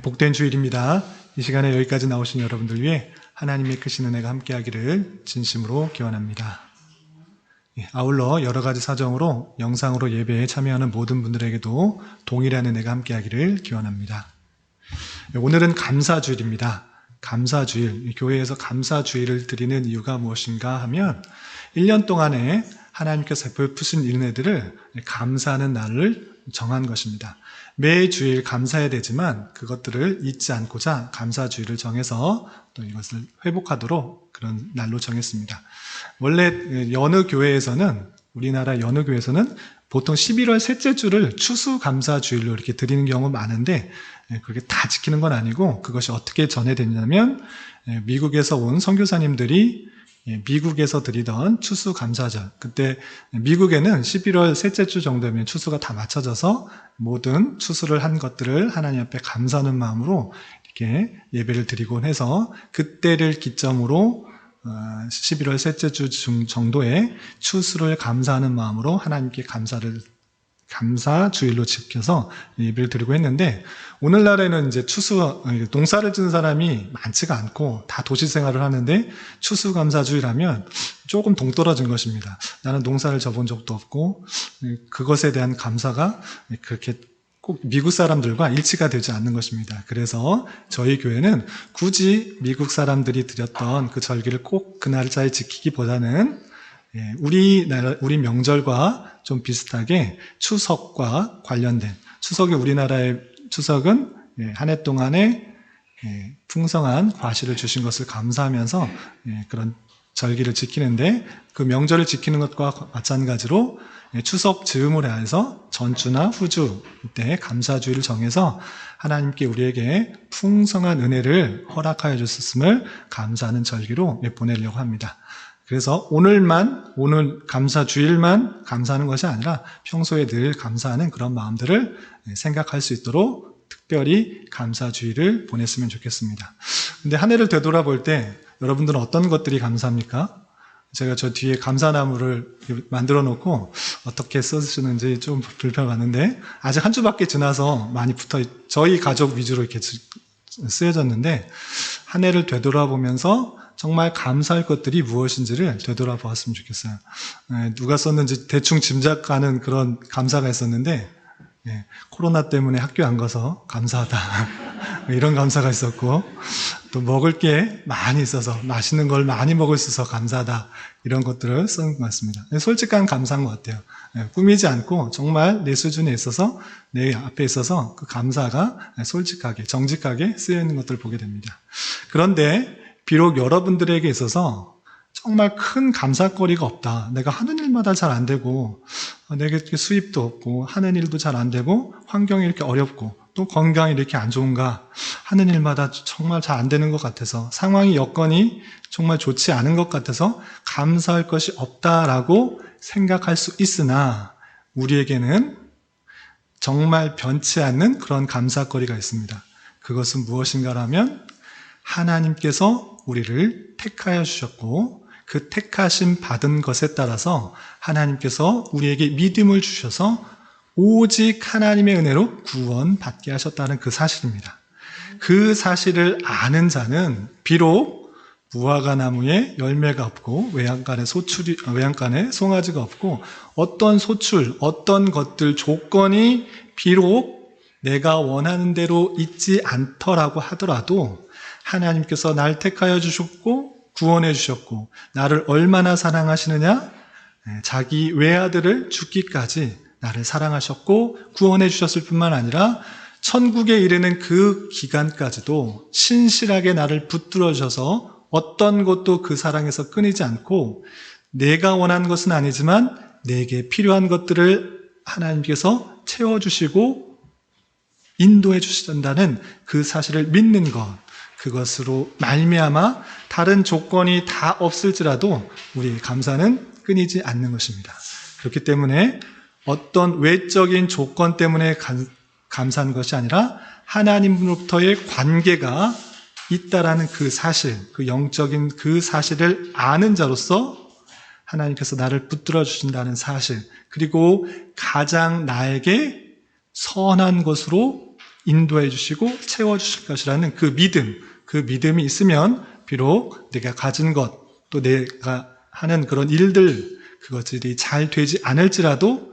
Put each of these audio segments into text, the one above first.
복된 주일입니다. 이 시간에 여기까지 나오신 여러분들 위해 하나님의 크신 은혜가 함께하기를 진심으로 기원합니다. 아울러 여러 가지 사정으로 영상으로 예배에 참여하는 모든 분들에게도 동일한 은혜가 함께하기를 기원합니다. 오늘은 감사주일입니다. 감사주일, 교회에서 감사주일을 드리는 이유가 무엇인가 하면 1년 동안에 하나님께서 베푸신 은혜들을 감사하는 날을 정한 것입니다. 매 주일 감사해야 되지만 그것들을 잊지 않고자 감사주일을 정해서 또 이것을 회복하도록 그런 날로 정했습니다. 원래 여느 교회에서는, 우리나라 여느 교회에서는 보통 11월 셋째 주를 추수감사주일로 이렇게 드리는 경우가 많은데 그게 다 지키는 건 아니고, 그것이 어떻게 전해되냐면 미국에서 온 선교사님들이 미국에서 드리던 추수감사절, 그때 미국에는 11월 셋째 주 정도면 추수가 다 맞춰져서 모든 추수를 한 것들을 하나님 앞에 감사하는 마음으로 이렇게 예배를 드리곤 해서, 그때를 기점으로 11월 셋째 주 정도에 추수를 감사하는 마음으로 하나님께 감사주일로 지켜서 예배를 드리고 했는데, 오늘날에는 이제 농사를 짓는 사람이 많지가 않고 다 도시 생활을 하는데 추수감사주일 하면 조금 동떨어진 것입니다. 나는 농사를 져본 적도 없고 그것에 대한 감사가 그렇게 꼭 미국 사람들과 일치가 되지 않는 것입니다. 그래서 저희 교회는 굳이 미국 사람들이 드렸던 그 절기를 꼭 그 날짜에 지키기보다는 우리 명절과 좀 비슷하게 추석과 관련된, 우리나라의 추석은 한 해 동안에 풍성한 과실을 주신 것을 감사하면서 그런 절기를 지키는데, 그 명절을 지키는 것과 마찬가지로 추석 즈음을 해서 전주나 후주 때 감사주일을 정해서 하나님께 우리에게 풍성한 은혜를 허락하여 주셨음을 감사하는 절기로 보내려고 합니다. 그래서 오늘 감사주일만 감사하는 것이 아니라 평소에 늘 감사하는 그런 마음들을 생각할 수 있도록 특별히 감사주일을 보냈으면 좋겠습니다. 근데 한 해를 되돌아볼 때 여러분들은 어떤 것들이 감사합니까? 제가 저 뒤에 감사나무를 만들어 놓고 어떻게 써주시는지 좀 불편했는데, 아직 한 주밖에 지나서 많이 저희 가족 위주로 이렇게 쓰여졌는데, 한 해를 되돌아보면서 정말 감사할 것들이 무엇인지를 되돌아보았으면 좋겠어요. 누가 썼는지 대충 짐작가는 그런 감사가 있었는데, 코로나 때문에 학교 안 가서 감사하다 이런 감사가 있었고, 또 먹을 게 많이 있어서, 맛있는 걸 많이 먹을 수 있어서 감사하다, 이런 것들을 쓴 것 같습니다. 솔직한 감사인 것 같아요. 꾸미지 않고 정말 내 수준에 있어서, 내 앞에 있어서 그 감사가 솔직하게, 정직하게 쓰여 있는 것들을 보게 됩니다. 그런데 비록 여러분들에게 있어서 정말 큰 감사거리가 없다, 내가 하는 일마다 잘 안 되고, 내게 수입도 없고, 하는 일도 잘 안 되고, 환경이 이렇게 어렵고, 또 건강이 이렇게 안 좋은가, 하는 일마다 정말 잘 안 되는 것 같아서, 상황이, 여건이 정말 좋지 않은 것 같아서 감사할 것이 없다라고 생각할 수 있으나, 우리에게는 정말 변치 않는 그런 감사거리가 있습니다. 그것은 무엇인가라면 하나님께서 우리를 택하여 주셨고, 그 택하심 받은 것에 따라서 하나님께서 우리에게 믿음을 주셔서 오직 하나님의 은혜로 구원받게 하셨다는 그 사실입니다. 그 사실을 아는 자는 비록 무화과 나무에 열매가 없고 외양간에 송아지가 없고, 어떤 어떤 것들 조건이 비록 내가 원하는 대로 있지 않더라고 하더라도 하나님께서 날 택하여 주셨고 구원해 주셨고, 나를 얼마나 사랑하시느냐, 자기 외아들을 죽기까지 나를 사랑하셨고 구원해 주셨을 뿐만 아니라 천국에 이르는 그 기간까지도 신실하게 나를 붙들어 주셔서 어떤 것도 그 사랑에서 끊이지 않고, 내가 원하는 것은 아니지만 내게 필요한 것들을 하나님께서 채워주시고 인도해 주신다는 그 사실을 믿는 것, 그것으로 말미암아 다른 조건이 다 없을지라도 우리의 감사는 끊이지 않는 것입니다. 그렇기 때문에 어떤 외적인 조건 때문에 감사하는 것이 아니라 하나님으로부터의 관계가 있다라는 그 사실, 그 영적인 그 사실을 아는 자로서 하나님께서 나를 붙들어 주신다는 사실, 그리고 가장 나에게 선한 것으로 인도해 주시고 채워 주실 것이라는 그 믿음이 있으면 비록 내가 가진 것, 또 내가 하는 그런 일들, 그것들이 잘 되지 않을지라도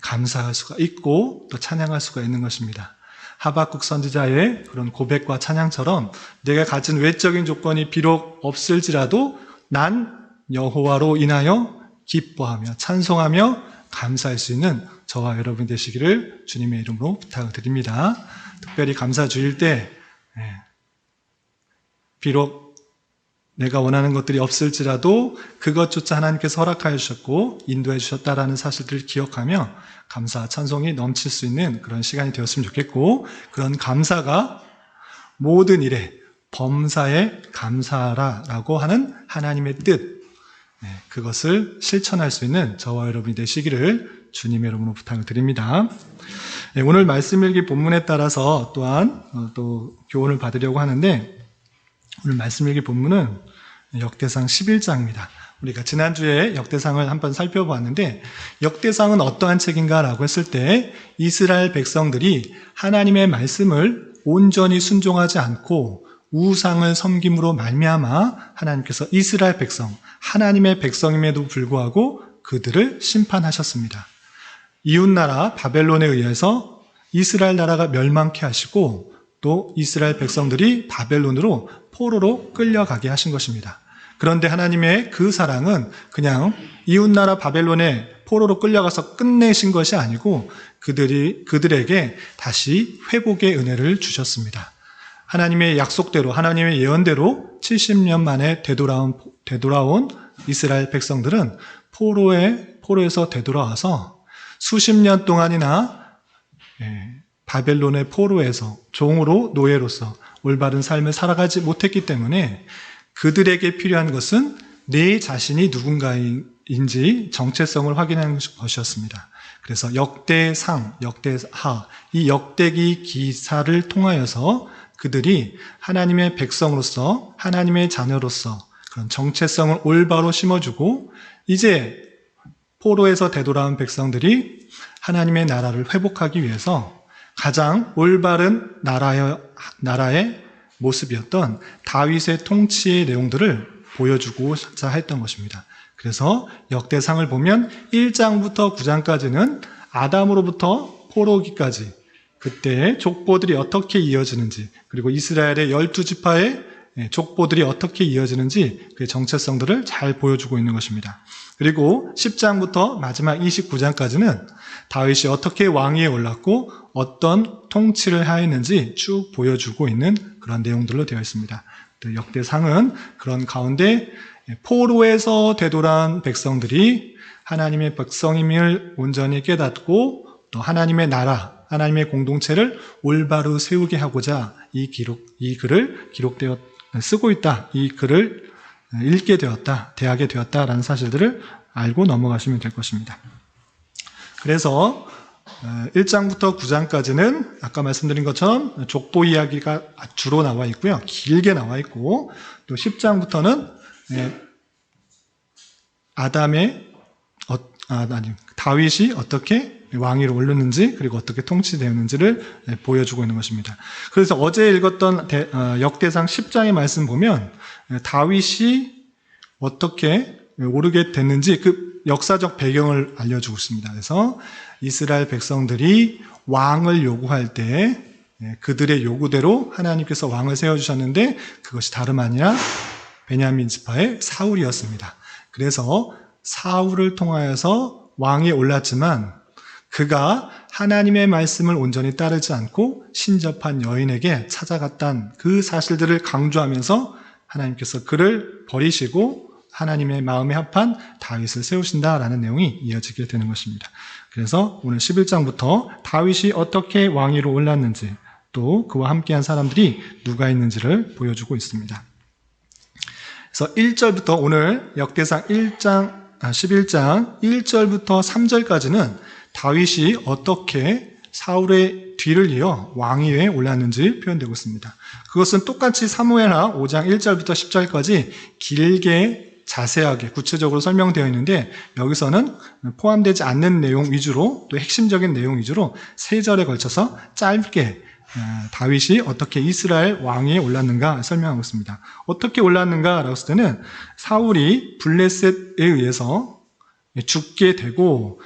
감사할 수가 있고 또 찬양할 수가 있는 것입니다. 하박국 선지자의 그런 고백과 찬양처럼 내가 가진 외적인 조건이 비록 없을지라도 난 여호와로 인하여 기뻐하며 찬송하며 감사할 수 있는 저와 여러분 되시기를 주님의 이름으로 부탁을 드립니다. 특별히 감사주일 때 비록 내가 원하는 것들이 없을지라도 그것조차 하나님께서 허락하여 주셨고 인도해 주셨다라는 사실들을 기억하며 감사, 찬송이 넘칠 수 있는 그런 시간이 되었으면 좋겠고, 그런 감사가 모든 일에 범사에 감사하라라고 하는 하나님의 뜻, 그것을 실천할 수 있는 저와 여러분이 되시기를 주님의 이름으로 부탁을 드립니다. 오늘 말씀 일기 본문에 따라서 또한 또 교훈을 받으려고 하는데, 오늘 말씀 일기 본문은 역대상 11장입니다. 우리가 지난주에 역대상을 한번 살펴보았는데, 역대상은 어떠한 책인가라고 했을 때 이스라엘 백성들이 하나님의 말씀을 온전히 순종하지 않고 우상을 섬김으로 말미암아 하나님께서 이스라엘 백성, 하나님의 백성임에도 불구하고 그들을 심판하셨습니다. 이웃나라 바벨론에 의해서 이스라엘 나라가 멸망케 하시고 또 이스라엘 백성들이 바벨론으로 포로로 끌려가게 하신 것입니다. 그런데 하나님의 그 사랑은 그냥 이웃나라 바벨론에 포로로 끌려가서 끝내신 것이 아니고 그들에게 다시 회복의 은혜를 주셨습니다. 하나님의 약속대로, 하나님의 예언대로 70년 만에 되돌아온 이스라엘 백성들은 포로에서 되돌아와서 수십 년 동안이나 바벨론의 포로에서 종으로 노예로서 올바른 삶을 살아가지 못했기 때문에 그들에게 필요한 것은 내 자신이 누군가인지 정체성을 확인하는 것이었습니다. 그래서 역대상, 역대하, 이 역대기 기사를 통하여서 그들이 하나님의 백성으로서, 하나님의 자녀로서 그런 정체성을 올바로 심어주고, 이제 포로에서 되돌아온 백성들이 하나님의 나라를 회복하기 위해서 가장 올바른 나라의 모습이었던 다윗의 통치의 내용들을 보여주고자 했던 것입니다. 그래서 역대상을 보면 1장부터 9장까지는 아담으로부터 포로기까지 그때의 족보들이 어떻게 이어지는지, 그리고 이스라엘의 12지파의 족보들이 어떻게 이어지는지 그 정체성들을 잘 보여주고 있는 것입니다. 그리고 10장부터 마지막 29장까지는 다윗이 어떻게 왕위에 올랐고 어떤 통치를 하였는지 쭉 보여주고 있는 그런 내용들로 되어 있습니다. 역대상은 그런 가운데 포로에서 되돌아온 백성들이 하나님의 백성임을 온전히 깨닫고 또 하나님의 나라, 하나님의 공동체를 올바로 세우게 하고자 이 글을 쓰고 있다, 이 글을 읽게 되었다, 대하게 되었다라는 사실들을 알고 넘어가시면 될 것입니다. 그래서 1장부터 9장까지는 아까 말씀드린 것처럼 족보 이야기가 주로 나와 있고요. 길게 나와 있고, 또 10장부터는 다윗이 어떻게 왕위로 올랐는지, 그리고 어떻게 통치되었는지를 보여주고 있는 것입니다. 그래서 어제 읽었던 역대상 10장의 말씀 보면 다윗이 어떻게 오르게 됐는지 그 역사적 배경을 알려주고 있습니다. 그래서 이스라엘 백성들이 왕을 요구할 때 그들의 요구대로 하나님께서 왕을 세워주셨는데 그것이 다름 아니라 베냐민 지파의 사울이었습니다. 그래서 사울을 통하여서 왕에 올랐지만 그가 하나님의 말씀을 온전히 따르지 않고 신접한 여인에게 찾아갔다는 그 사실들을 강조하면서 하나님께서 그를 버리시고 하나님의 마음에 합한 다윗을 세우신다라는 내용이 이어지게 되는 것입니다. 그래서 오늘 11장부터 다윗이 어떻게 왕위로 올랐는지, 또 그와 함께한 사람들이 누가 있는지를 보여주고 있습니다. 그래서 1절부터 오늘 역대상 11장 1절부터 3절까지는 다윗이 어떻게 사울의 뒤를 이어 왕위에 올랐는지 표현되고 있습니다. 그것은 똑같이 사무엘하 5장 1절부터 10절까지 길게 자세하게 구체적으로 설명되어 있는데, 여기서는 포함되지 않는 내용 위주로, 또 핵심적인 내용 위주로 3절에 걸쳐서 짧게 다윗이 어떻게 이스라엘 왕위에 올랐는가 설명하고 있습니다. 어떻게 올랐는가라고 했을 때는 사울이 블레셋에 의해서 죽게 되고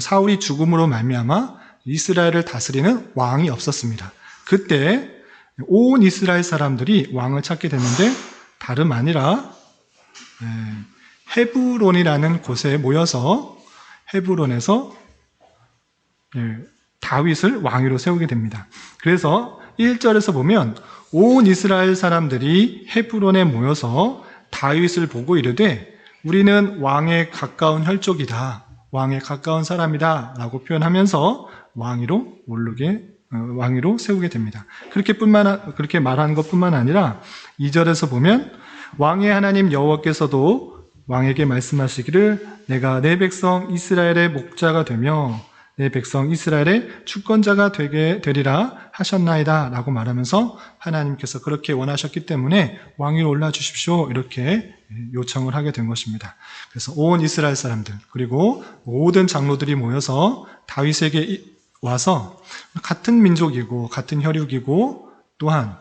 사울이 죽음으로 말미암아 이스라엘을 다스리는 왕이 없었습니다. 그때 온 이스라엘 사람들이 왕을 찾게 됐는데 다름 아니라 헤브론이라는 곳에 모여서 헤브론에서 다윗을 왕위로 세우게 됩니다. 그래서 1절에서 보면 온 이스라엘 사람들이 헤브론에 모여서 다윗을 보고 이르되 우리는 왕에 가까운 혈족이다. 왕에 가까운 사람이다. 라고 표현하면서 왕위로 세우게 됩니다. 그렇게 말하는 것뿐만 아니라 2절에서 보면 왕의 하나님 여호와께서도 왕에게 말씀하시기를 내가 내 백성 이스라엘의 목자가 되며 내 백성 이스라엘의 주권자가 되게 되리라 하셨나이다 라고 말하면서 하나님께서 그렇게 원하셨기 때문에 왕위로 올라주십시오 이렇게 요청을 하게 된 것입니다. 그래서 온 이스라엘 사람들 그리고 모든 장로들이 모여서 다윗에게 와서 같은 민족이고 같은 혈육이고 또한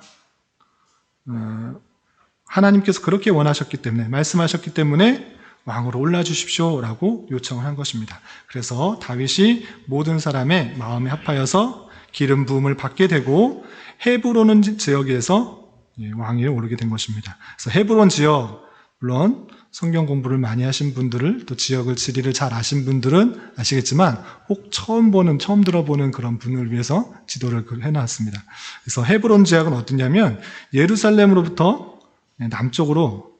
하나님께서 그렇게 원하셨기 때문에 말씀하셨기 때문에 왕으로 올라주십시오 라고 요청을 한 것입니다. 그래서 다윗이 모든 사람의 마음에 합하여서 기름 부음을 받게 되고 헤브론 지역에서 왕위에 오르게 된 것입니다. 그래서 헤브론 지역 물론 성경 공부를 많이 하신 분들을 또 지리를 잘 아신 분들은 아시겠지만 혹 처음 들어보는 그런 분을 위해서 지도를 해놨습니다. 그래서 헤브론 지역은 어떠냐면 예루살렘으로부터 남쪽으로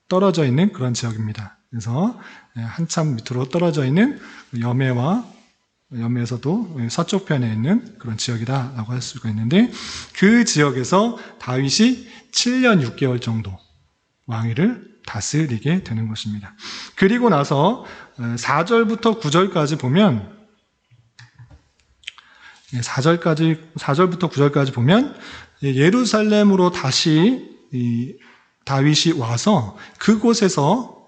떨어져 있는 그런 지역입니다. 그래서 한참 밑으로 떨어져 있는 염해에서도 서쪽 편에 있는 그런 지역이다라고 할 수가 있는데 그 지역에서 다윗이 7년 6개월 정도 왕위를 다스리게 되는 것입니다. 그리고 나서 4절부터 9절까지 보면 4절부터 9절까지 보면 예루살렘으로 다시 다윗이 와서 그곳에서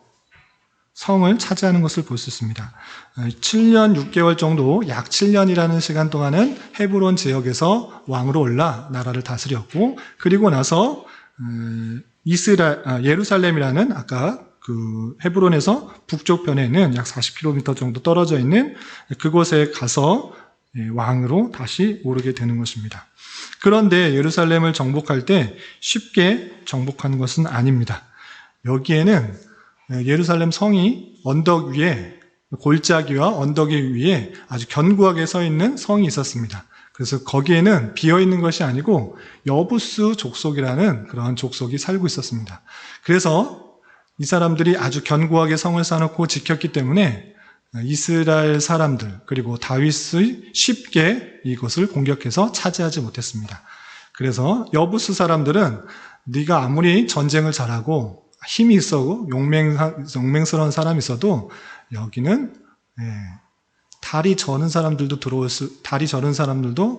성을 차지하는 것을 볼 수 있습니다. 7년 6개월 정도, 약 7년이라는 시간 동안은 헤브론 지역에서 왕으로 올라 나라를 다스렸고, 그리고 나서 예루살렘이라는 아까 그 헤브론에서 북쪽편에 있는 약 40km 정도 떨어져 있는 그곳에 가서 왕으로 다시 오르게 되는 것입니다. 그런데 예루살렘을 정복할 때 쉽게 정복하는 것은 아닙니다. 여기에는 예루살렘 성이 언덕 위에 골짜기와 언덕 위에 아주 견고하게 서 있는 성이 있었습니다. 그래서 거기에는 비어 있는 것이 아니고 여부스 족속이라는 그런 족속이 살고 있었습니다. 그래서 이 사람들이 아주 견고하게 성을 쌓아놓고 지켰기 때문에 이스라엘 사람들 그리고 다윗이 쉽게 이것을 공격해서 차지하지 못했습니다. 그래서 여부스 사람들은 네가 아무리 전쟁을 잘하고 힘이 있어도 용맹스러운 사람이 있어도 여기는 다리 저는 사람들도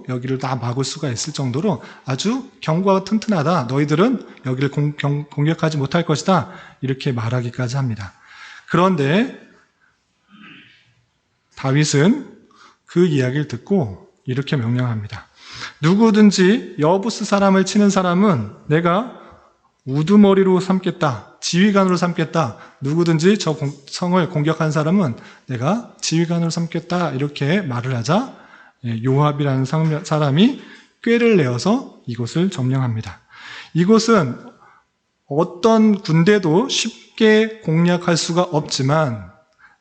여기를 다 막을 수가 있을 정도로 아주 견고하고 튼튼하다. 너희들은 여기를 공격하지 못할 것이다. 이렇게 말하기까지 합니다. 그런데 다윗은 그 이야기를 듣고 이렇게 명령합니다. 누구든지 여부스 사람을 치는 사람은 내가 우두머리로 삼겠다. 지휘관으로 삼겠다. 누구든지 저 성을 공격한 사람은 내가 지휘관으로 삼겠다. 이렇게 말을 하자 요압이라는 사람이 꾀를 내어서 이곳을 점령합니다. 이곳은 어떤 군대도 쉽게 공략할 수가 없지만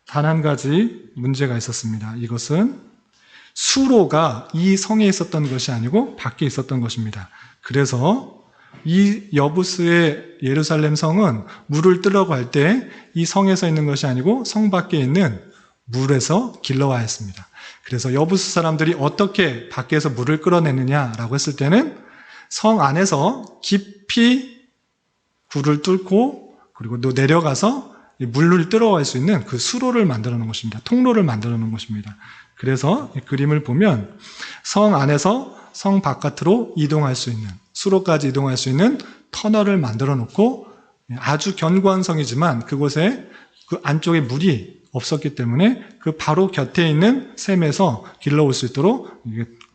단 한 가지 문제가 있었습니다. 이것은 수로가 이 성에 있었던 것이 아니고 밖에 있었던 것입니다. 그래서 이 여부스의 예루살렘 성은 물을 뜨려고 할 때 이 성에서 있는 것이 아니고 성 밖에 있는 물에서 길러와야 했습니다. 그래서 여부스 사람들이 어떻게 밖에서 물을 끌어내느냐라고 했을 때는 성 안에서 깊이 굴을 뚫고 그리고 또 내려가서 물을 끌어갈 수 있는 그 수로를 만들어 놓은 것입니다. 통로를 만들어 놓은 것입니다. 그래서 이 그림을 보면 성 안에서 성 바깥으로 이동할 수 있는 수로까지 이동할 수 있는 터널을 만들어 놓고 아주 견고한 성이지만 그곳에 그 안쪽에 물이 없었기 때문에 그 바로 곁에 있는 셈에서 길러올 수 있도록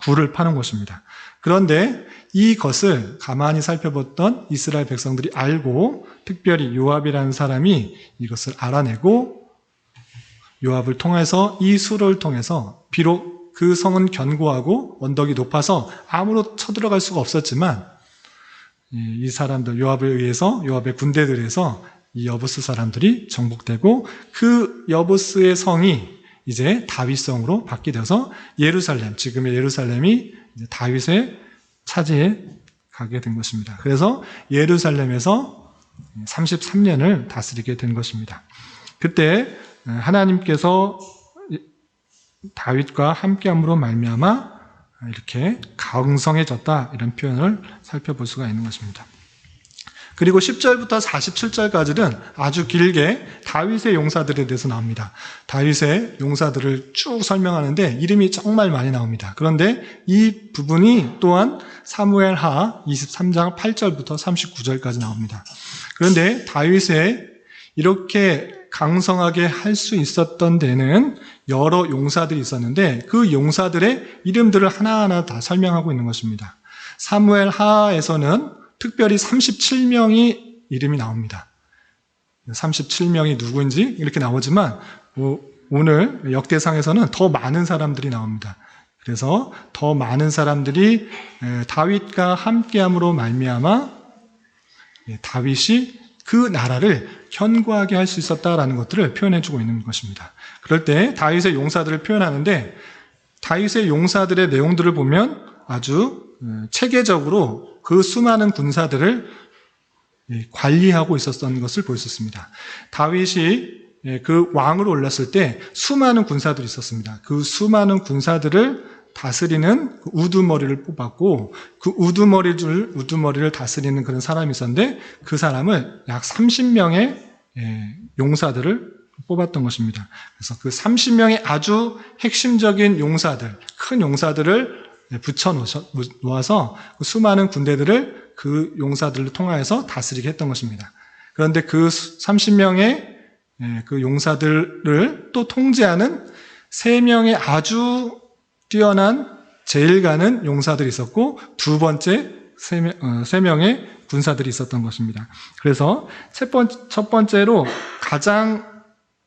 굴을 파는 것입니다. 그런데 이것을 가만히 살펴봤던 이스라엘 백성들이 알고 특별히 요압이라는 사람이 이것을 알아내고 요압을 통해서 이 수를 통해서 비록 그 성은 견고하고 언덕이 높아서 아무로 쳐들어갈 수가 없었지만 이 사람들 요압에 의해서 요압의 군대들에서 이 여부스 사람들이 정복되고 그 여부스의 성이 이제 다윗성으로 바뀌어서 예루살렘, 지금의 예루살렘이 이제 다윗의 차지에 가게 된 것입니다. 그래서 예루살렘에서 33년을 다스리게 된 것입니다. 그때 하나님께서 다윗과 함께함으로 말미암아 이렇게 강성해졌다 이런 표현을 살펴볼 수가 있는 것입니다. 그리고 10절부터 47절까지는 아주 길게 다윗의 용사들에 대해서 나옵니다. 다윗의 용사들을 쭉 설명하는데 이름이 정말 많이 나옵니다. 그런데 이 부분이 또한 사무엘하 23장 8절부터 39절까지 나옵니다. 그런데 다윗의 이렇게 강성하게 할 수 있었던 데는 여러 용사들이 있었는데 그 용사들의 이름들을 하나하나 다 설명하고 있는 것입니다. 사무엘하에서는 특별히 37명이 이름이 나옵니다. 37명이 누구인지 이렇게 나오지만 오늘 역대상에서는 더 많은 사람들이 나옵니다. 그래서 더 많은 사람들이 다윗과 함께함으로 말미암아 다윗이 그 나라를 견고하게 할 수 있었다라는 것들을 표현해주고 있는 것입니다. 그럴 때 다윗의 용사들을 표현하는데 다윗의 용사들의 내용들을 보면 아주 체계적으로 그 수많은 군사들을 관리하고 있었던 것을 볼 수 있습니다. 다윗이 그 왕으로 올랐을 때 수많은 군사들이 있었습니다. 그 수많은 군사들을 다스리는 우두머리를 뽑았고 그 우두머리를 다스리는 그런 사람이 있었는데 그 사람을 약 30명의 용사들을 뽑았던 것입니다. 그래서 그 30명의 아주 핵심적인 용사들, 큰 용사들을 붙여 놓아서 수많은 군대들을 그 용사들을 통하여서 다스리게 했던 것입니다. 그런데 그 30명의 그 용사들을 또 통제하는 3명의 아주 뛰어난 제일가는 용사들이 있었고 두 번째 3명의 군사들이 있었던 것입니다. 그래서 첫 번째로 가장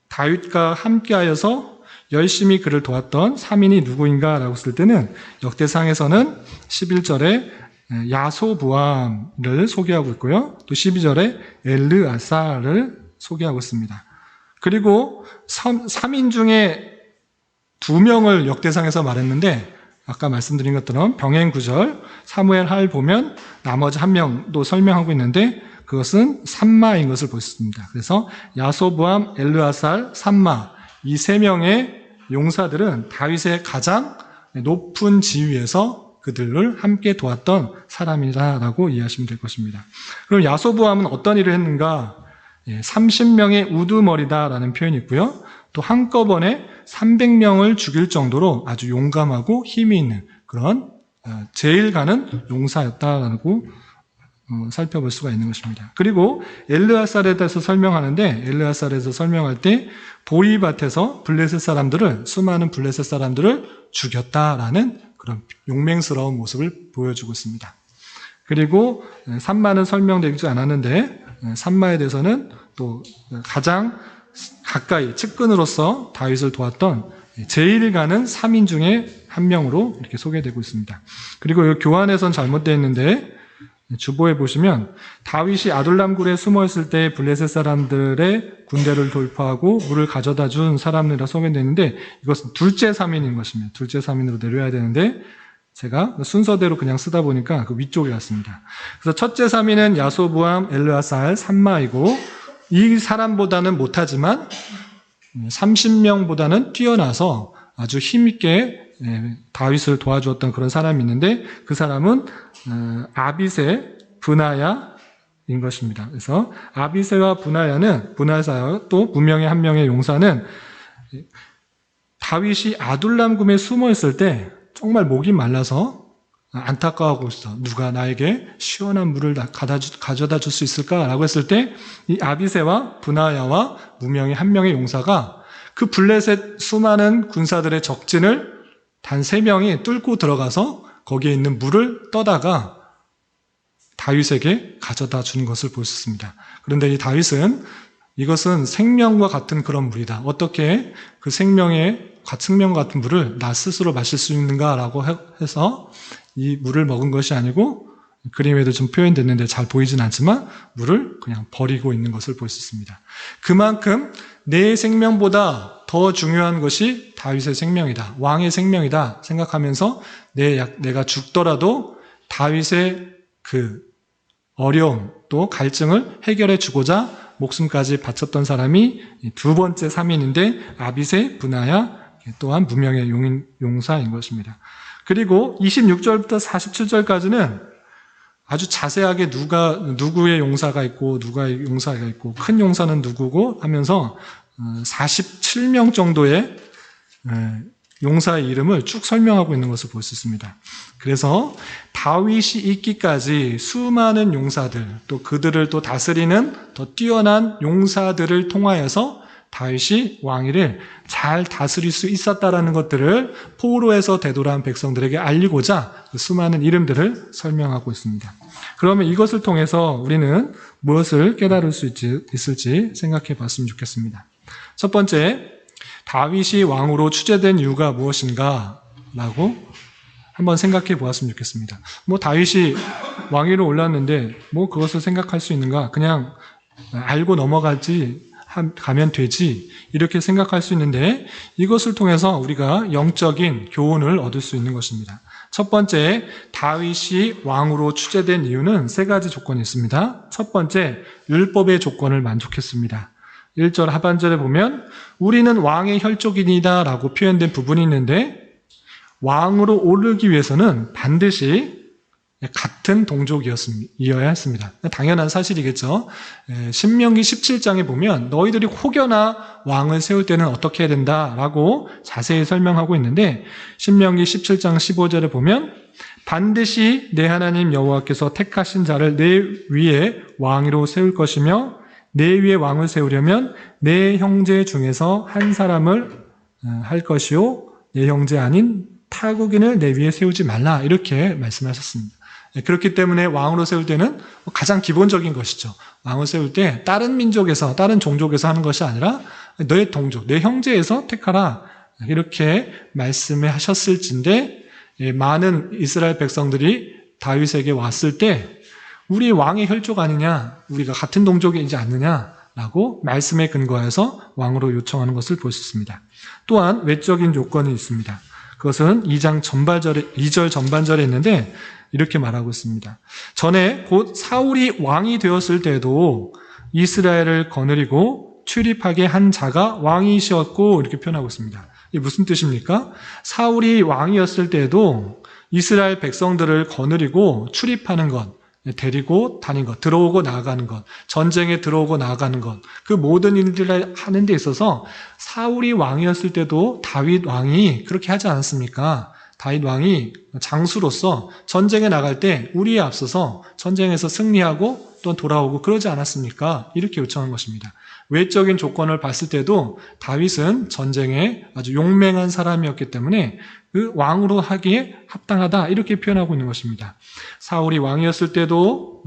다윗과 함께하여서 열심히 그를 도왔던 3인이 누구인가라고 했을 때는 역대상에서는 11절에 야소부암을 소개하고 있고요. 또 12절에 엘르아사를 소개하고 있습니다. 그리고 3인 중에 2명을 역대상에서 말했는데 아까 말씀드린 것처럼 병행구절 사무엘하를 보면 나머지 1명도 설명하고 있는데 그것은 삼마인 것을 볼 수 있습니다. 그래서 야소부암, 엘르아살, 삼마 이 3명의 용사들은 다윗의 가장 높은 지위에서 그들을 함께 도왔던 사람이라고 이해하시면 될 것입니다. 그럼 야소부암은 어떤 일을 했는가? 30명의 우두머리다라는 표현이 있고요. 또 한꺼번에 300명을 죽일 정도로 아주 용감하고 힘이 있는 그런 제일 가는 용사였다라고 살펴볼 수가 있는 것입니다. 그리고 엘르아살에 대해서 설명하는데 엘르아살에서 설명할 때 보리밭에서 블레셋 사람들을 수많은 블레셋 사람들을 죽였다라는 그런 용맹스러운 모습을 보여주고 있습니다. 그리고 삼마는 설명되지 않았는데 삼마에 대해서는 또 가장 가까이 측근으로서 다윗을 도왔던 제일 가는 3인 중에 1명으로 이렇게 소개되고 있습니다. 그리고 이 교환에선 잘못되어 있는데 주보에 보시면 다윗이 아둘람 굴에 숨어 있을 때 블레셋 사람들의 군대를 돌파하고 물을 가져다 준 사람이라 소개되어 있는데 이것은 둘째 3인인 것입니다. 둘째 3인으로 내려야 되는데 제가 순서대로 그냥 쓰다 보니까 그 위쪽에 왔습니다. 그래서 첫째 3인은 야소부암, 엘르아살, 삼마이고 이 사람보다는 못하지만 30명보다는 뛰어나서 아주 힘있게 다윗을 도와주었던 그런 사람이 있는데 그 사람은 아비새, 브나야인 것입니다. 그래서 아비새와 브나야와 또 무명의 1명의 용사는 다윗이 아둘람금에 숨어 있을 때 정말 목이 말라서 안타까워하고 있어. 누가 나에게 시원한 물을 가져다 줄 수 있을까라고 했을 때 이 아비새와 브나야와 무명의 1명의 용사가 그 블레셋 수많은 군사들의 적진을 단 3명이 뚫고 들어가서 거기에 있는 물을 떠다가 다윗에게 가져다 주는 것을 볼 수 있습니다. 그런데 이 다윗은 이것은 생명과 같은 그런 물이다. 어떻게 그 생명 같은 물을 나 스스로 마실 수 있는가라고 해서 이 물을 먹은 것이 아니고, 그림에도 좀 표현됐는데 잘 보이진 않지만 물을 그냥 버리고 있는 것을 볼 수 있습니다. 그만큼 내 생명보다 더 중요한 것이 다윗의 생명이다, 왕의 생명이다 생각하면서 내가 죽더라도 다윗의 그 어려움 또 갈증을 해결해 주고자 목숨까지 바쳤던 사람이 두 번째 3인인데 아비새, 브나야 또한 무명의 용사인 것입니다. 그리고 26절부터 47절까지는 아주 자세하게 누구의 용사가 있고 누가의 용사가 있고 큰 용사는 누구고 하면서 47명 정도의 용사의 이름을 쭉 설명하고 있는 것을 볼 수 있습니다. 그래서 다윗이 있기까지 수많은 용사들, 또 그들을 또 다스리는 더 뛰어난 용사들을 통하여서 다윗이 왕위를 잘 다스릴 수 있었다라는 것들을 포로에서 되돌아온 백성들에게 알리고자 그 수많은 이름들을 설명하고 있습니다. 그러면 이것을 통해서 우리는 무엇을 깨달을 수 있을지 생각해 봤으면 좋겠습니다. 첫 번째, 다윗이 왕으로 추제된 이유가 무엇인가 라고 한번 생각해 보았으면 좋겠습니다. 다윗이 왕위로 올랐는데 그것을 생각할 수 있는가? 그냥 알고 가면 되지, 이렇게 생각할 수 있는데 이것을 통해서 우리가 영적인 교훈을 얻을 수 있는 것입니다. 첫 번째, 다윗이 왕으로 추제된 이유는 3가지 조건이 있습니다. 첫 번째, 율법의 조건을 만족했습니다. 1절 하반절에 보면 우리는 왕의 혈족이니다 라고 표현된 부분이 있는데, 왕으로 오르기 위해서는 반드시 같은 동족이어야 했습니다. 당연한 사실이겠죠. 신명기 17장에 보면 너희들이 혹여나 왕을 세울 때는 어떻게 해야 된다라고 자세히 설명하고 있는데, 신명기 17장 15절에 보면 반드시 내 하나님 여호와께서 택하신 자를 내 위에 왕으로 세울 것이며 내 위에 왕을 세우려면 내 형제 중에서 한 사람을 할 것이요 내 형제 아닌 타국인을 내 위에 세우지 말라, 이렇게 말씀하셨습니다. 그렇기 때문에 왕으로 세울 때는 가장 기본적인 것이죠. 왕을 세울 때 다른 민족에서, 다른 종족에서 하는 것이 아니라 너의 동족, 내 형제에서 택하라, 이렇게 말씀을 하셨을진데, 많은 이스라엘 백성들이 다윗에게 왔을 때 우리 왕의 혈족 아니냐, 우리가 같은 동족이지 않느냐라고 말씀에 근거해서 왕으로 요청하는 것을 볼 수 있습니다. 또한 외적인 조건이 있습니다. 그것은 2절 전반절에 있는데 이렇게 말하고 있습니다. 전에 곧 사울이 왕이 되었을 때도 이스라엘을 거느리고 출입하게 한 자가 왕이셨고, 이렇게 표현하고 있습니다. 이게 무슨 뜻입니까? 사울이 왕이었을 때도 이스라엘 백성들을 거느리고 출입하는 것, 데리고 다닌 것, 들어오고 나가는 것, 전쟁에 들어오고 나가는 것, 그 모든 일들을 하는 데 있어서 사울이 왕이었을 때도 다윗 왕이 그렇게 하지 않았습니까? 다윗 왕이 장수로서 전쟁에 나갈 때 우리에 앞서서 전쟁에서 승리하고 또 돌아오고 그러지 않았습니까? 이렇게 요청한 것입니다. 외적인 조건을 봤을 때도 다윗은 전쟁에 아주 용맹한 사람이었기 때문에 그 왕으로 하기에 합당하다, 이렇게 표현하고 있는 것입니다. 사울이 왕이었을 때도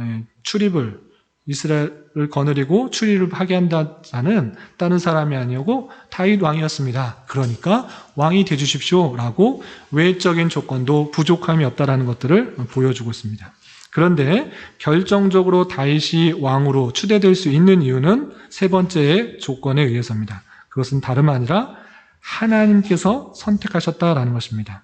이스라엘을 거느리고 출입을 하게 한다 자는 다른 사람이 아니고 다윗 왕이었습니다. 그러니까 왕이 되주십시오라고 외적인 조건도 부족함이 없다라는 것들을 보여주고 있습니다. 그런데 결정적으로 다윗이 왕으로 추대될 수 있는 이유는 3번째의 조건에 의해서입니다. 그것은 다름 아니라 하나님께서 선택하셨다라는 것입니다.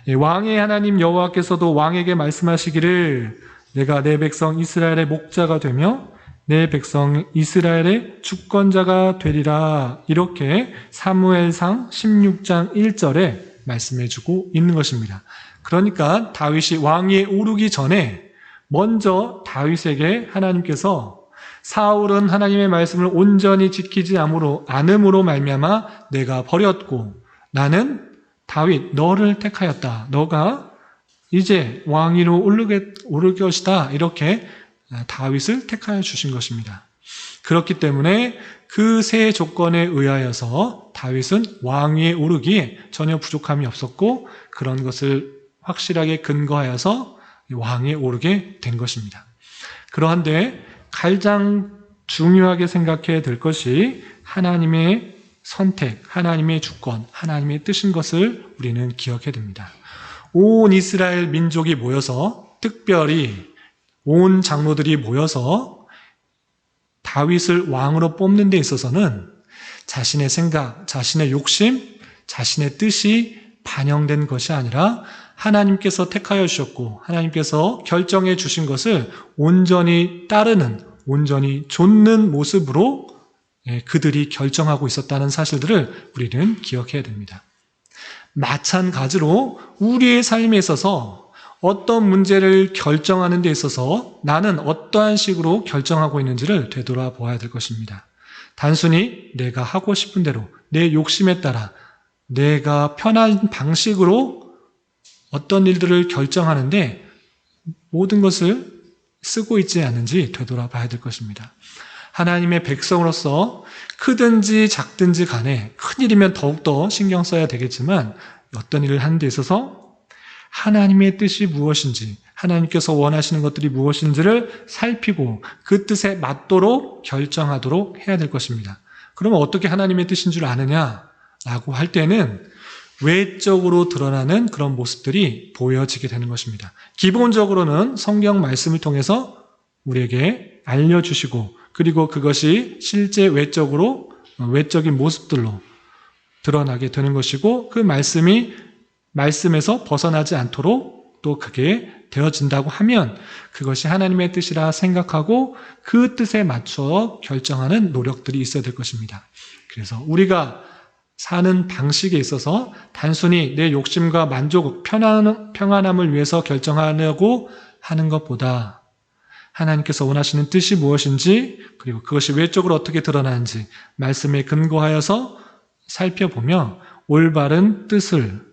왕의 하나님 여호와께서도 왕에게 말씀하시기를 내가 내 백성 이스라엘의 목자가 되며 내 백성 이스라엘의 주권자가 되리라, 이렇게 사무엘상 16장 1절에 말씀해주고 있는 것입니다. 그러니까 다윗이 왕위에 오르기 전에 먼저 다윗에게 하나님께서 사울은 하나님의 말씀을 온전히 지키지 않음으로 말미암아 내가 버렸고 나는 다윗 너를 택하였다. 너가 이제 왕위로 오를 것이다. 이렇게 다윗을 택하여 주신 것입니다. 그렇기 때문에 그 세 조건에 의하여서 다윗은 왕위에 오르기에 전혀 부족함이 없었고 그런 것을 확실하게 근거하여서 왕위에 오르게 된 것입니다. 그러한데 가장 중요하게 생각해야 될 것이 하나님의 선택, 하나님의 주권, 하나님의 뜻인 것을 우리는 기억해야 됩니다. 온 이스라엘 민족이 모여서 특별히 온 장로들이 모여서 다윗을 왕으로 뽑는 데 있어서는 자신의 생각, 자신의 욕심, 자신의 뜻이 반영된 것이 아니라 하나님께서 택하여 주셨고 하나님께서 결정해 주신 것을 온전히 따르는, 온전히 좇는 모습으로 그들이 결정하고 있었다는 사실들을 우리는 기억해야 됩니다. 마찬가지로 우리의 삶에 있어서 어떤 문제를 결정하는 데 있어서 나는 어떠한 식으로 결정하고 있는지를 되돌아보아야 될 것입니다. 단순히 내가 하고 싶은 대로 내 욕심에 따라 내가 편한 방식으로 어떤 일들을 결정하는데 모든 것을 쓰고 있지 않은지 되돌아봐야 될 것입니다. 하나님의 백성으로서 크든지 작든지 간에 큰일이면 더욱더 신경 써야 되겠지만 어떤 일을 하는 데 있어서 하나님의 뜻이 무엇인지, 하나님께서 원하시는 것들이 무엇인지를 살피고 그 뜻에 맞도록 결정하도록 해야 될 것입니다. 그러면 어떻게 하나님의 뜻인 줄 아느냐라고 할 때는 외적으로 드러나는 그런 모습들이 보여지게 되는 것입니다. 기본적으로는 성경 말씀을 통해서 우리에게 알려주시고 그리고 그것이 실제 외적인 모습들로 드러나게 되는 것이고 그 말씀에서 벗어나지 않도록 또 그게 되어진다고 하면 그것이 하나님의 뜻이라 생각하고 그 뜻에 맞춰 결정하는 노력들이 있어야 될 것입니다. 그래서 우리가 사는 방식에 있어서 단순히 내 욕심과 만족, 평안함을 위해서 결정하려고 하는 것보다 하나님께서 원하시는 뜻이 무엇인지 그리고 그것이 외적으로 어떻게 드러나는지 말씀에 근거하여서 살펴보며 올바른 뜻을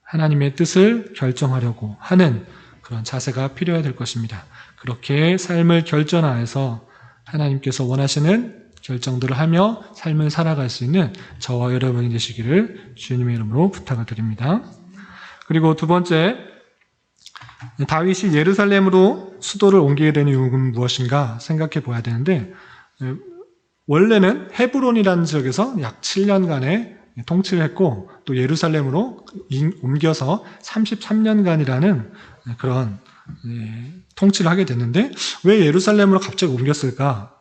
하나님의 뜻을 결정하려고 하는 그런 자세가 필요해야 될 것입니다. 그렇게 삶을 결정하여서 하나님께서 원하시는 결정들을 하며 삶을 살아갈 수 있는 저와 여러분이 되시기를 주님의 이름으로 부탁을 드립니다. 그리고 두 번째, 다윗이 예루살렘으로 수도를 옮기게 된 이유는 무엇인가 생각해 보아야 되는데 원래는 헤브론이라는 지역에서 약 7년간의 통치를 했고 또 예루살렘으로 옮겨서 33년간이라는 그런 통치를 하게 됐는데 왜 예루살렘으로 갑자기 옮겼을까?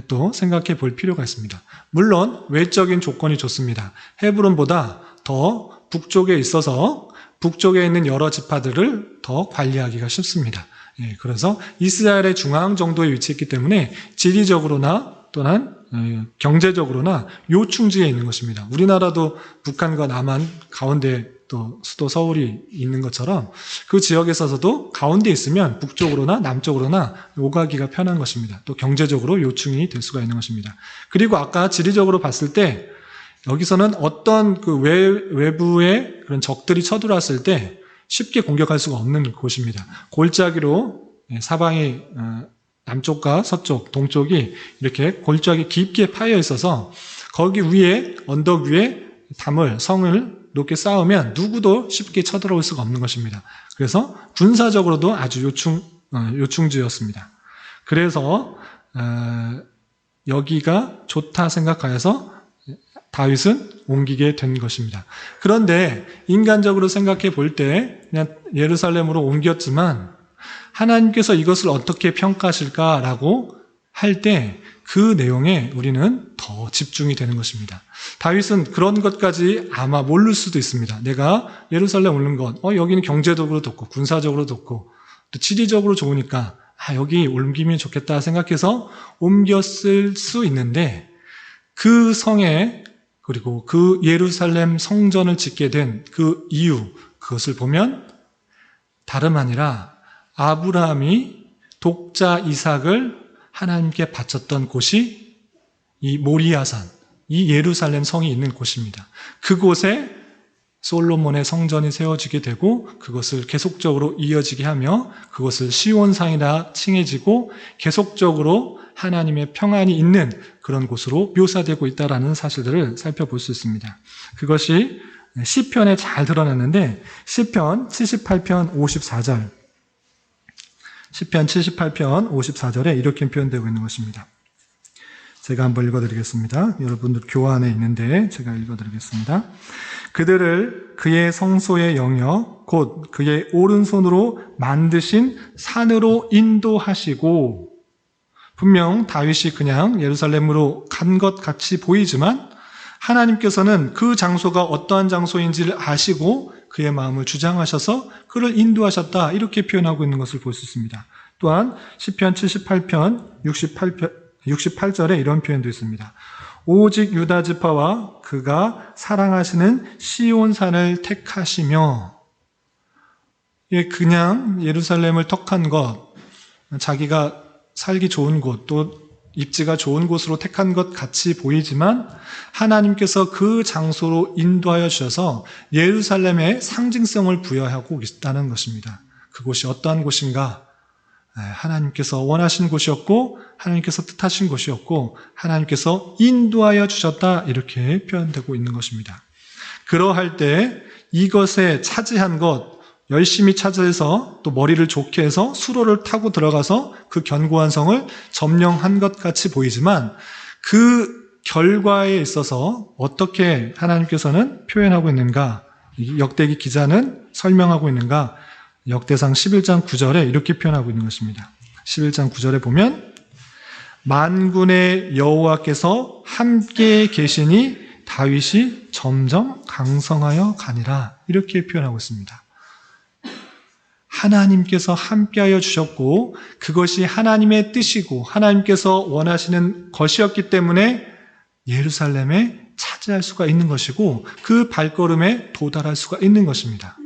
또 생각해 볼 필요가 있습니다. 물론 외적인 조건이 좋습니다. 헤브론보다 더 북쪽에 있어서 북쪽에 있는 여러 지파들을 더 관리하기가 쉽습니다. 그래서 이스라엘의 중앙 정도에 위치했기 때문에 지리적으로나 또는 경제적으로나 요충지에 있는 것입니다. 우리나라도 북한과 남한 가운데 또 수도 서울이 있는 것처럼 그 지역에 있어서도 가운데 있으면 북쪽으로나 남쪽으로나 오가기가 편한 것입니다. 또 경제적으로 요충이 될 수가 있는 것입니다. 그리고 아까 지리적으로 봤을 때 여기서는 어떤 그 외부의 그런 적들이 쳐들어왔을 때 쉽게 공격할 수가 없는 곳입니다. 골짜기로 사방이 남쪽과 서쪽, 동쪽이 이렇게 골짜기 깊게 파여 있어서 거기 위에 언덕 위에 성을 높게 쌓으면 누구도 쉽게 쳐들어올 수가 없는 것입니다. 그래서 군사적으로도 아주 요충지였습니다. 그래서 여기가 좋다 생각하여서 다윗은 옮기게 된 것입니다. 그런데 인간적으로 생각해 볼 때 그냥 예루살렘으로 옮겼지만 하나님께서 이것을 어떻게 평가하실까라고 할 때 그 내용에 우리는 더 집중이 되는 것입니다. 다윗은 그런 것까지 아마 모를 수도 있습니다. 내가 예루살렘 오는 것, 여기는 경제적으로 좋고 군사적으로 좋고 또 지리적으로 좋으니까 여기 옮기면 좋겠다 생각해서 옮겼을 수 있는데 그 성에 그리고 그 예루살렘 성전을 짓게 된 그 이유, 그것을 보면 다름 아니라 아브라함이 독자 이삭을 하나님께 바쳤던 곳이 이 모리아산, 이 예루살렘 성이 있는 곳입니다. 그곳에 솔로몬의 성전이 세워지게 되고 그것을 계속적으로 이어지게 하며 그것을 시온산이라 칭해지고 계속적으로 하나님의 평안이 있는 그런 곳으로 묘사되고 있다는 사실들을 살펴볼 수 있습니다. 그것이 시편에 잘 드러났는데 시편 78편 54절 시편 78편 54절에 이렇게 표현되고 있는 것입니다. 제가 한번 읽어드리겠습니다. 여러분들 교환에 있는데 제가 읽어드리겠습니다. 그들을 그의 성소의 영역 곧 그의 오른손으로 만드신 산으로 인도하시고, 분명 다윗이 그냥 예루살렘으로 간 것 같이 보이지만 하나님께서는 그 장소가 어떠한 장소인지를 아시고 그의 마음을 주장하셔서 그를 인도하셨다, 이렇게 표현하고 있는 것을 볼 수 있습니다. 또한 시편 78편 68절에 이런 표현도 있습니다. 오직 유다 지파와 그가 사랑하시는 시온산을 택하시며, 그냥 예루살렘을 택한 것, 자기가 살기 좋은 곳, 또 입지가 좋은 곳으로 택한 것 같이 보이지만 하나님께서 그 장소로 인도하여 주셔서 예루살렘에 상징성을 부여하고 있다는 것입니다. 그곳이 어떠한 곳인가? 하나님께서 원하신 곳이었고 하나님께서 뜻하신 곳이었고 하나님께서 인도하여 주셨다, 이렇게 표현되고 있는 것입니다. 그러할 때 이것에 차지한 것, 열심히 차지해서 또 머리를 좋게 해서 수로를 타고 들어가서 그 견고한 성을 점령한 것 같이 보이지만 그 결과에 있어서 어떻게 하나님께서는 표현하고 있는가, 역대기 기자는 설명하고 있는가, 역대상 11장 9절에 이렇게 표현하고 있는 것입니다. 11장 9절에 보면 만군의 여호와께서 함께 계시니 다윗이 점점 강성하여 가니라, 이렇게 표현하고 있습니다. 하나님께서 함께하여 주셨고 그것이 하나님의 뜻이고 하나님께서 원하시는 것이었기 때문에 예루살렘에 차지할 수가 있는 것이고 그 발걸음에 도달할 수가 있는 것입니다.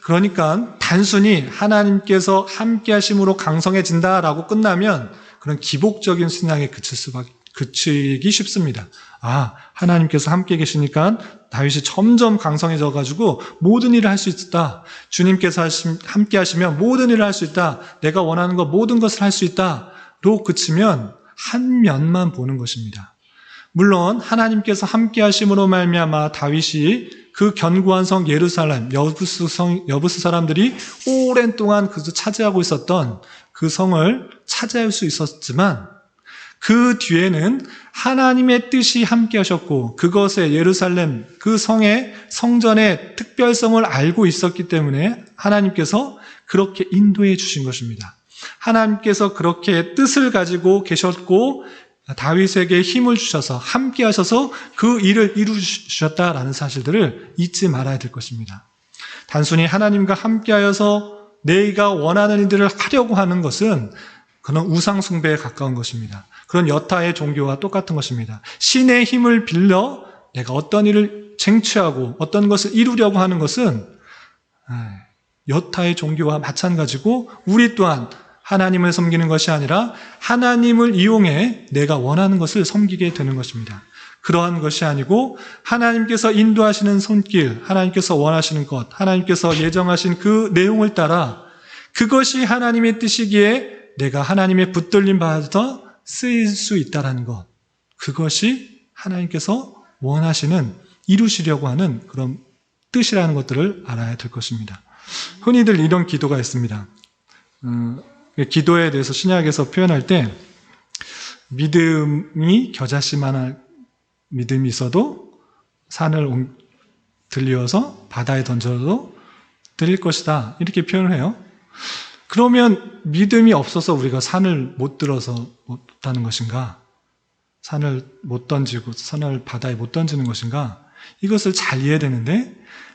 그러니까 단순히 하나님께서 함께 하심으로 강성해진다라고 끝나면 그런 기복적인 신앙에 그치기 쉽습니다. 하나님께서 함께 계시니까 다윗이 점점 강성해져가지고 모든 일을 할 수 있다. 주님께서 함께 하시면 모든 일을 할 수 있다. 내가 원하는 것 모든 것을 할 수 있다로 그치면 한 면만 보는 것입니다. 물론 하나님께서 함께 하심으로 말미암아 다윗이 그 견고한 성 예루살렘, 여부스 사람들이 오랜 동안 그것을 차지하고 있었던 그 성을 차지할 수 있었지만 그 뒤에는 하나님의 뜻이 함께 하셨고 그것의 예루살렘, 그 성의 성전의 특별성을 알고 있었기 때문에 하나님께서 그렇게 인도해 주신 것입니다. 하나님께서 그렇게 뜻을 가지고 계셨고 다윗에게 힘을 주셔서 함께 하셔서 그 일을 이루셨다라는 사실들을 잊지 말아야 될 것입니다. 단순히 하나님과 함께 하여서 내가 원하는 일들을 하려고 하는 것은 그런 우상 숭배에 가까운 것입니다. 그런 여타의 종교와 똑같은 것입니다. 신의 힘을 빌려 내가 어떤 일을 쟁취하고 어떤 것을 이루려고 하는 것은 여타의 종교와 마찬가지고 우리 또한 하나님을 섬기는 것이 아니라 하나님을 이용해 내가 원하는 것을 섬기게 되는 것입니다. 그러한 것이 아니고 하나님께서 인도하시는 손길, 하나님께서 원하시는 것, 하나님께서 예정하신 그 내용을 따라 그것이 하나님의 뜻이기에 내가 하나님의 붙들림 받아 쓰일 수 있다는 것, 그것이 하나님께서 원하시는, 이루시려고 하는 그런 뜻이라는 것들을 알아야 될 것입니다. 흔히들 이런 기도가 있습니다. 기도에 대해서 신약에서 표현할 때 믿음이 겨자씨만한 믿음이 있어도 산을 들리어서 바다에 던져도 들릴 것이다, 이렇게 표현을 해요. 그러면 믿음이 없어서 우리가 산을 못 들어서 못하는 것인가? 산을 못 던지고 산을 바다에 못 던지는 것인가? 이것을 잘 이해해야 되는데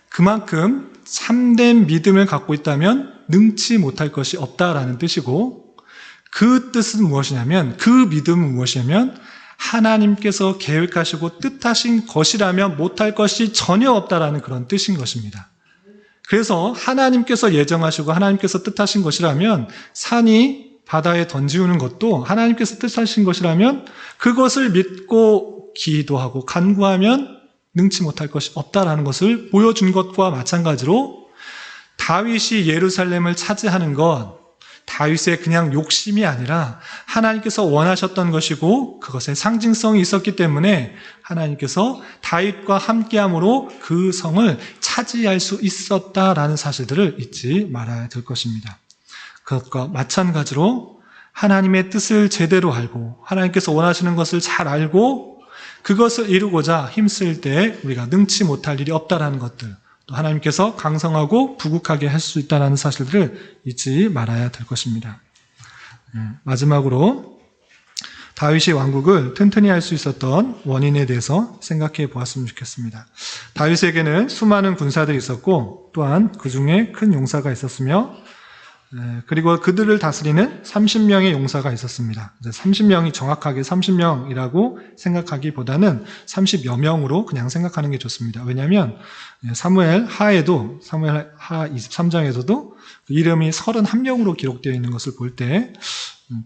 그만큼 참된 믿음을 갖고 있다면 능치 못할 것이 없다라는 뜻이고, 그 뜻은 무엇이냐면, 그 믿음은 무엇이냐면 하나님께서 계획하시고 뜻하신 것이라면 못할 것이 전혀 없다라는 그런 뜻인 것입니다. 그래서 하나님께서 예정하시고 하나님께서 뜻하신 것이라면 산이 바다에 던지우는 것도 하나님께서 뜻하신 것이라면 그것을 믿고 기도하고 간구하면 능치 못할 것이 없다라는 것을 보여준 것과 마찬가지로 다윗이 예루살렘을 차지하는 것, 다윗의 그냥 욕심이 아니라 하나님께서 원하셨던 것이고 그것에 상징성이 있었기 때문에 하나님께서 다윗과 함께함으로 그 성을 차지할 수 있었다라는 사실들을 잊지 말아야 될 것입니다. 그것과 마찬가지로 하나님의 뜻을 제대로 알고 하나님께서 원하시는 것을 잘 알고 그것을 이루고자 힘쓸 때 우리가 능치 못할 일이 없다라는 것들, 또 하나님께서 강성하고 부국하게 할 수 있다는 사실들을 잊지 말아야 될 것입니다. 마지막으로 다윗이 왕국을 튼튼히 할 수 있었던 원인에 대해서 생각해 보았으면 좋겠습니다. 다윗에게는 수많은 군사들이 있었고 또한 그 중에 큰 용사가 있었으며 그리고 그들을 다스리는 30명의 용사가 있었습니다. 30명이 정확하게 30명이라고 생각하기보다는 30여 명으로 그냥 생각하는 게 좋습니다. 왜냐하면 사무엘 하 23장에서도 그 이름이 31명으로 기록되어 있는 것을 볼 때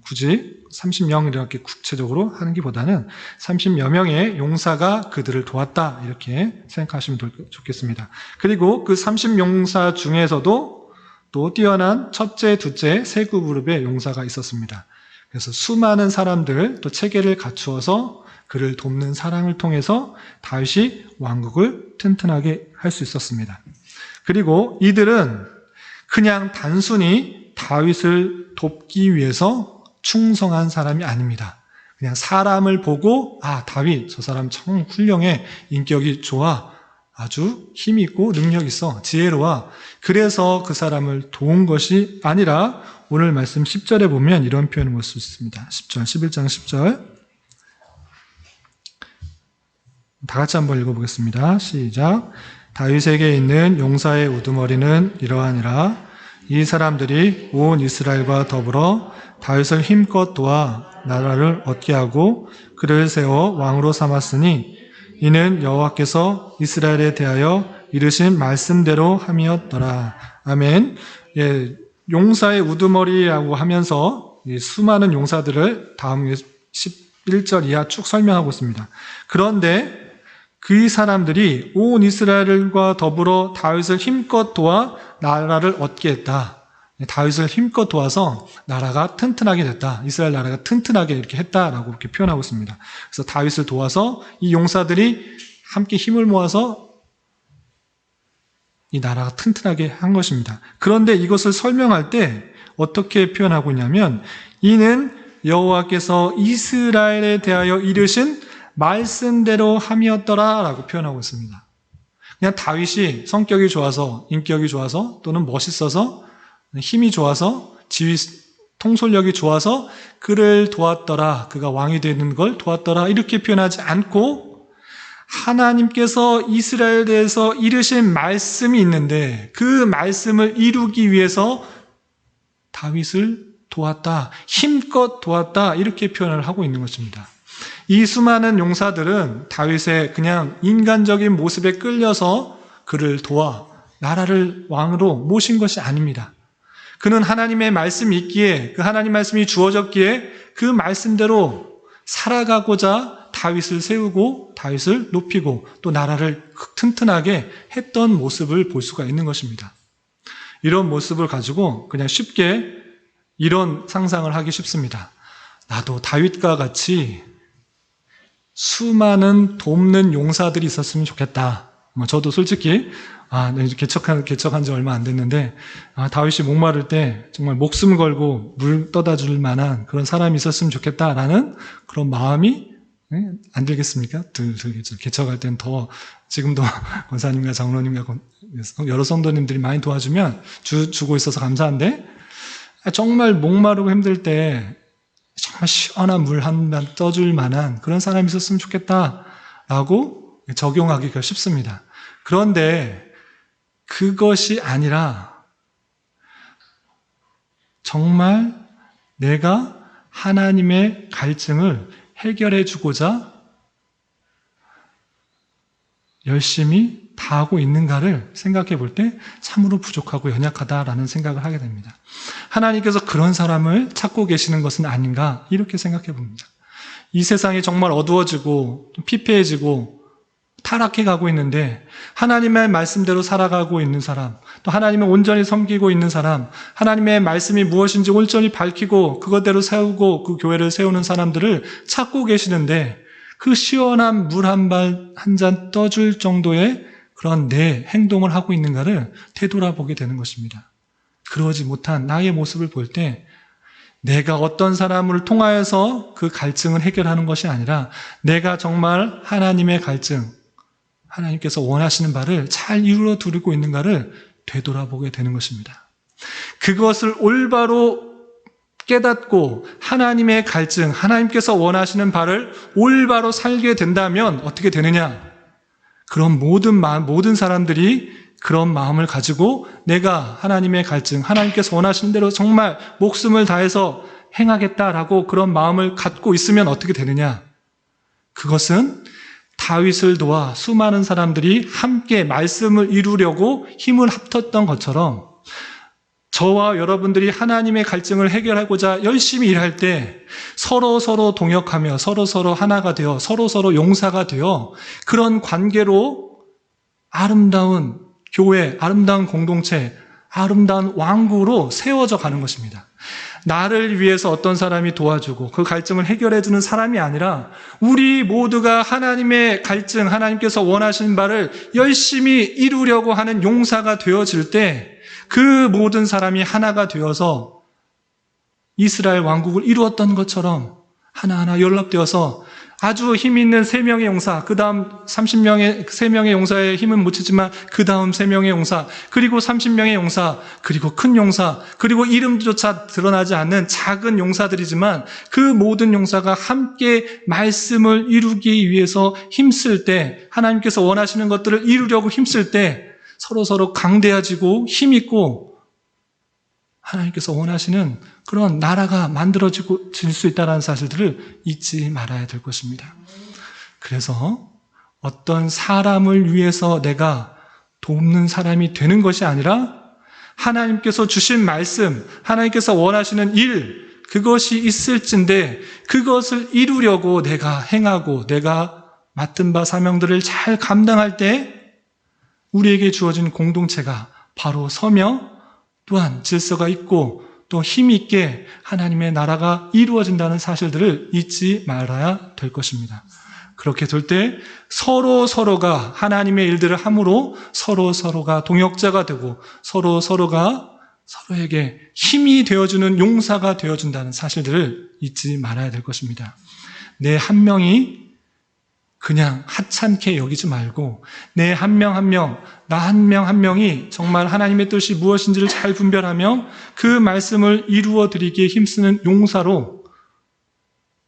굳이 30명 이렇게 구체적으로 하는 것보다는 30여 명의 용사가 그들을 도왔다 이렇게 생각하시면 좋겠습니다. 그리고 그 30용사 중에서도 또 뛰어난 첫째, 둘째, 세 그룹의 용사가 있었습니다. 그래서 수많은 사람들 또 체계를 갖추어서 그를 돕는 사랑을 통해서 다윗이 왕국을 튼튼하게 할 수 있었습니다. 그리고 이들은 그냥 단순히 다윗을 돕기 위해서 충성한 사람이 아닙니다. 그냥 사람을 보고 다윗 저 사람 참 훌륭해, 인격이 좋아, 아주 힘 있고 능력 있어, 지혜로워. 그래서 그 사람을 도운 것이 아니라 오늘 말씀 10절에 보면 이런 표현을 볼 수 있습니다. 10절, 11장 10절. 다 같이 한번 읽어보겠습니다. 시작. 다윗에게 있는 용사의 우두머리는 이러하니라. 이 사람들이 온 이스라엘과 더불어 다윗을 힘껏 도와 나라를 얻게 하고 그를 세워 왕으로 삼았으니 이는 여호와께서 이스라엘에 대하여 이르신 말씀대로 함이었더라. 아멘. 용사의 우두머리라고 하면서 이 수많은 용사들을 다음 11절 이하 쭉 설명하고 있습니다. 그런데 그 사람들이 온 이스라엘과 더불어 다윗을 힘껏 도와 나라를 얻게 했다. 다윗을 힘껏 도와서 나라가 튼튼하게 됐다. 이스라엘 나라가 튼튼하게 이렇게 했다라고 이렇게 표현하고 있습니다. 그래서 다윗을 도와서 이 용사들이 함께 힘을 모아서 이 나라가 튼튼하게 한 것입니다. 그런데 이것을 설명할 때 어떻게 표현하고 있냐면 이는 여호와께서 이스라엘에 대하여 이르신 말씀대로 함이었더라 라고 표현하고 있습니다. 그냥 다윗이 성격이 좋아서, 인격이 좋아서, 또는 멋있어서, 힘이 좋아서, 지휘 통솔력이 좋아서 그를 도왔더라, 그가 왕이 되는 걸 도왔더라 이렇게 표현하지 않고 하나님께서 이스라엘에 대해서 이르신 말씀이 있는데 그 말씀을 이루기 위해서 다윗을 도왔다, 힘껏 도왔다 이렇게 표현을 하고 있는 것입니다. 이 수많은 용사들은 다윗의 그냥 인간적인 모습에 끌려서 그를 도와 나라를 왕으로 모신 것이 아닙니다. 그는 하나님의 말씀이 있기에 그 하나님 말씀이 주어졌기에 그 말씀대로 살아가고자 다윗을 세우고 다윗을 높이고 또 나라를 튼튼하게 했던 모습을 볼 수가 있는 것입니다. 이런 모습을 가지고 그냥 쉽게 이런 상상을 하기 쉽습니다. 나도 다윗과 같이 수많은 돕는 용사들이 있었으면 좋겠다. 저도 솔직히 개척한 지 얼마 안 됐는데 다윗이 목마를 때 정말 목숨 걸고 물 떠다 줄 만한 그런 사람이 있었으면 좋겠다라는 그런 마음이 안 들겠습니까? 들겠죠. 개척할 때는 더 지금도 권사님과 장로님과 여러 성도님들이 많이 도와주면 주고 있어서 감사한데 정말 목마르고 힘들 때 정말 시원한 물 한 잔 떠줄 만한 그런 사람이 있었으면 좋겠다라고 적용하기가 쉽습니다. 그런데 그것이 아니라 정말 내가 하나님의 갈증을 해결해 주고자 열심히 다하고 있는가를 생각해 볼 때 참으로 부족하고 연약하다라는 생각을 하게 됩니다. 하나님께서 그런 사람을 찾고 계시는 것은 아닌가 이렇게 생각해 봅니다. 이 세상이 정말 어두워지고 피폐해지고 타락해 가고 있는데 하나님의 말씀대로 살아가고 있는 사람, 또 하나님을 온전히 섬기고 있는 사람, 하나님의 말씀이 무엇인지 온전히 밝히고 그것대로 세우고 그 교회를 세우는 사람들을 찾고 계시는데 그 시원한 물 한 잔 떠줄 정도의 그런 내 행동을 하고 있는가를 되돌아보게 되는 것입니다. 그러지 못한 나의 모습을 볼 때 내가 어떤 사람을 통하여서 그 갈증을 해결하는 것이 아니라 내가 정말 하나님의 갈증, 하나님께서 원하시는 바를 잘 이루어 두고 있는가를 되돌아보게 되는 것입니다. 그것을 올바로 깨닫고 하나님의 갈증, 하나님께서 원하시는 바를 올바로 살게 된다면 어떻게 되느냐? 그런 모든 사람들이 그런 마음을 가지고 내가 하나님의 갈증, 하나님께서 원하시는 대로 정말 목숨을 다해서 행하겠다라고 그런 마음을 갖고 있으면 어떻게 되느냐? 그것은 다윗을 도와 수많은 사람들이 함께 말씀을 이루려고 힘을 합쳤던 것처럼 저와 여러분들이 하나님의 갈증을 해결하고자 열심히 일할 때 서로 동역하며 서로 하나가 되어 서로 용사가 되어 그런 관계로 아름다운 교회, 아름다운 공동체, 아름다운 왕국으로 세워져 가는 것입니다. 나를 위해서 어떤 사람이 도와주고 그 갈증을 해결해주는 사람이 아니라 우리 모두가 하나님의 갈증, 하나님께서 원하시는 바를 열심히 이루려고 하는 용사가 되어질 때 그 모든 사람이 하나가 되어서 이스라엘 왕국을 이루었던 것처럼 하나하나 연합되어서 아주 힘 있는 3명의 용사, 그 다음 3명의 용사의 힘은 묻히지만 그 다음 3명의 용사, 그리고 30명의 용사, 그리고 큰 용사, 그리고 이름조차 드러나지 않는 작은 용사들이지만 그 모든 용사가 함께 말씀을 이루기 위해서 힘쓸 때, 하나님께서 원하시는 것들을 이루려고 힘쓸 때 서로 강대해지고 힘있고 하나님께서 원하시는 그런 나라가 만들어질 수 있다는 사실들을 잊지 말아야 될 것입니다. 그래서 어떤 사람을 위해서 내가 돕는 사람이 되는 것이 아니라 하나님께서 주신 말씀, 하나님께서 원하시는 일, 그것이 있을진데 그것을 이루려고 내가 행하고 내가 맡은 바 사명들을 잘 감당할 때 우리에게 주어진 공동체가 바로 서며 또한 질서가 있고 또 힘이 있게 하나님의 나라가 이루어진다는 사실들을 잊지 말아야 될 것입니다. 그렇게 될 때 서로가 하나님의 일들을 함으로 서로가 동역자가 되고 서로가 서로에게 힘이 되어주는 용사가 되어준다는 사실들을 잊지 말아야 될 것입니다. 내 한 명이 그냥 하찮게 여기지 말고 내 한 명 한 명, 나 한 명 한 명이 정말 하나님의 뜻이 무엇인지를 잘 분별하며 그 말씀을 이루어 드리기에 힘쓰는 용사로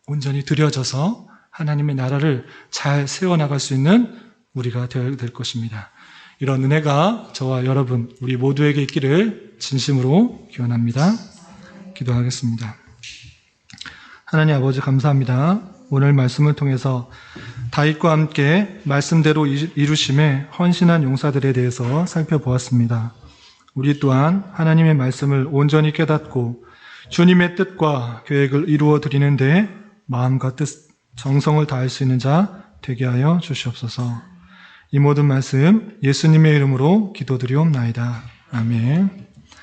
온전히 들여져서 하나님의 나라를 잘 세워나갈 수 있는 우리가 되어야 될 것입니다. 이런 은혜가 저와 여러분, 우리 모두에게 있기를 진심으로 기원합니다. 기도하겠습니다. 하나님 아버지 감사합니다. 오늘 말씀을 통해서 다윗과 함께 말씀대로 이루심에 헌신한 용사들에 대해서 살펴보았습니다. 우리 또한 하나님의 말씀을 온전히 깨닫고 주님의 뜻과 계획을 이루어 드리는데 마음과 뜻, 정성을 다할 수 있는 자 되게 하여 주시옵소서. 이 모든 말씀 예수님의 이름으로 기도드리옵나이다. 아멘.